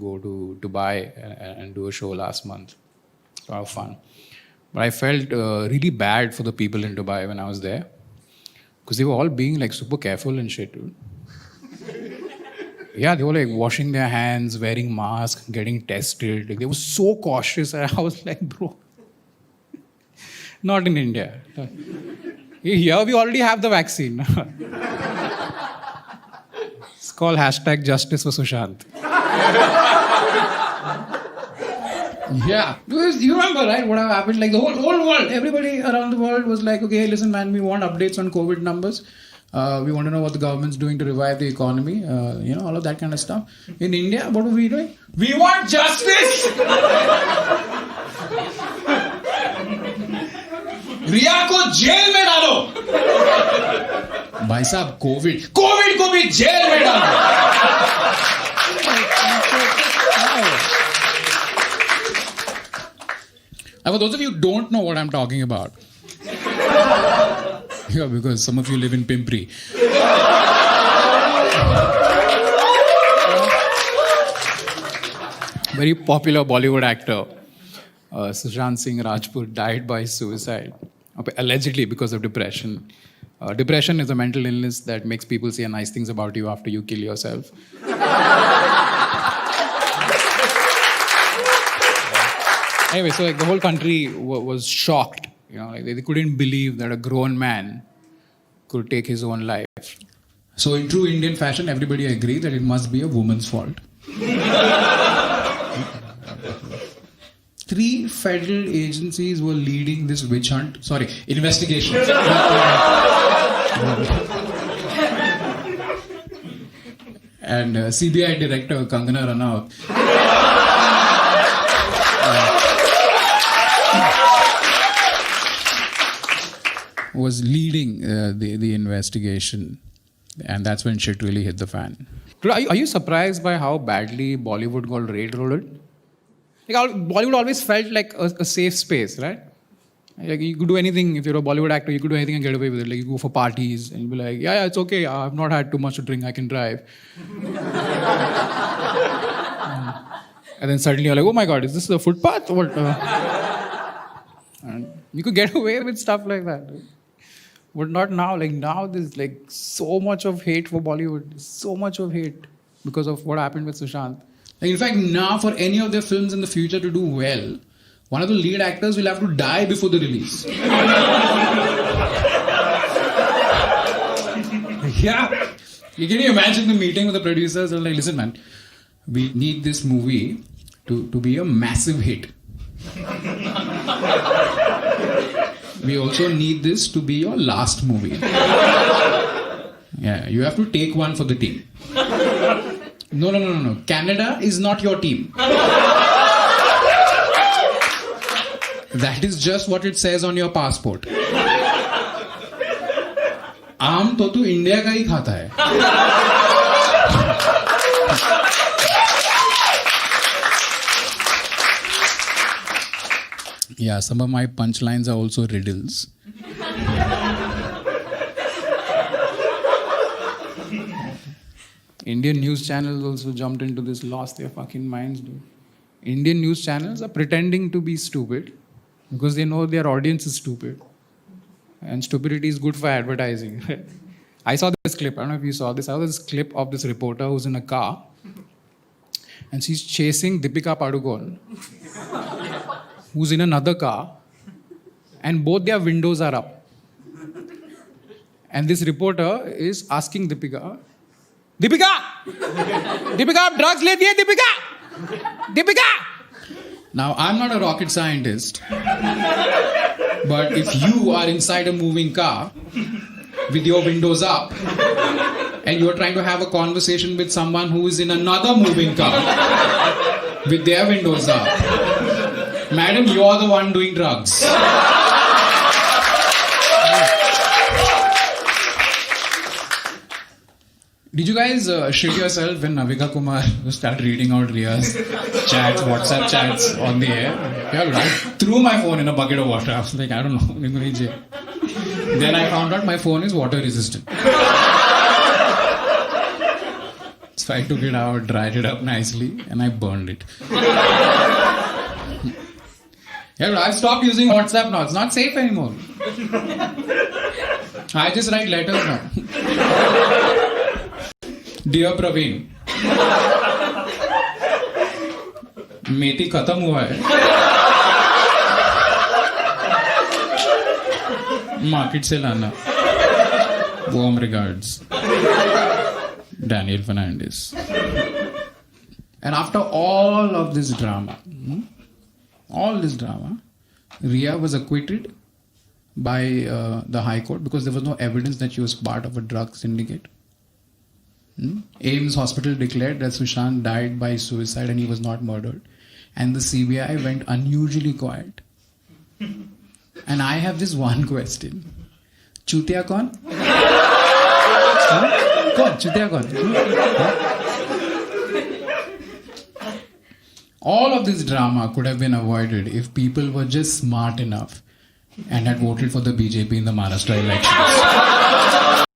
go to Dubai and do a show last month. A lot of fun. But I felt really bad for the people in Dubai when I was there. Because they were all being like super careful and shit, dude. Yeah, they were like washing their hands, wearing masks, getting tested. Like, they were so cautious. I was like, bro, not in India. Here we already have the vaccine. It's called #Justice for Sushant. Yeah, because you remember, right, what happened? Like the whole world, everybody around the world was like, okay, listen, man, we want updates on COVID numbers. We want to know what the government's doing to revive the economy. All of that kind of stuff. In India, what are we doing? We want justice! रिया को jail में डालो भाई साहब Covid को भी jail में डालो And for those of you who don't know what I'm talking about, yeah, because some of you live in Pimpri. Very popular Bollywood actor, Sushant Singh Rajput, died by suicide, allegedly because of depression. Depression is a mental illness that makes people say nice things about you after you kill yourself. Anyway, so like the whole country was shocked. They couldn't believe that a grown man could take his own life. So in true Indian fashion, everybody agreed that it must be a woman's fault. 3 federal agencies were leading this witch hunt. Sorry, investigation. And CBI Director Kangana Ranaut was leading the investigation, and that's when shit really hit the fan. Are you surprised by how badly Bollywood got railroaded? Like, Bollywood always felt like a safe space, right? Like, you could do anything. If you're a Bollywood actor, you could do anything and get away with it. Like, you go for parties and you'll be like, yeah, it's okay. I've not had too much to drink. I can drive. And then suddenly you're like, oh my God, is this the footpath? Or what? And you could get away with stuff like that. But not now. Like, now there's like so much of hate for Bollywood. So much of hate because of what happened with Sushant. Like, in fact, now for any of their films in the future to do well, one of the lead actors will have to die before the release. Yeah. Can you imagine the meeting with the producers? They're like, listen, man, we need this movie to be a massive hit. We also need this to be your last movie. Yeah, you have to take one for the team. No. Canada is not your team. That is just what it says on your passport. आम तो तू India का ही खाता है. Yeah, some of my punchlines are also riddles. Indian news channels also jumped into this, lost their fucking minds, dude. Indian news channels are pretending to be stupid because they know their audience is stupid. And stupidity is good for advertising. I saw this clip. I don't know if you saw this. I saw this clip of this reporter who's in a car and she's chasing Deepika Padukone, who's in another car, and both their windows are up. And this reporter is asking Deepika, आप drugs लेती है Deepika? Now, I'm not a rocket scientist, but if you are inside a moving car with your windows up and you're trying to have a conversation with someone who is in another moving car with their windows up, madam, you're the one doing drugs. Did you guys shit yourself when Navika Kumar started reading out Riya's chats, WhatsApp chats on the air? Yeah, I threw my phone in a bucket of water. I was like, I don't know. Then I found out my phone is water resistant. It's So I took it out, dried it up nicely, and I burned it. Yeah, but I've stopped using WhatsApp now. It's not safe anymore. I just write letters now. Dear Praveen, मेथी खत्म हुआ है. Market से लाना. Warm regards, Daniel Fernandez. And after all of this drama, Ria was acquitted by the High Court because there was no evidence that she was part of a drug syndicate. AIMS Hospital declared that Sushant died by suicide and he was not murdered. And the CBI went unusually quiet. And I have this one question. Chutiya kaun? Kaun? Chutiya kaun? All of this drama could have been avoided if people were just smart enough and had voted for the BJP in the Maharashtra elections.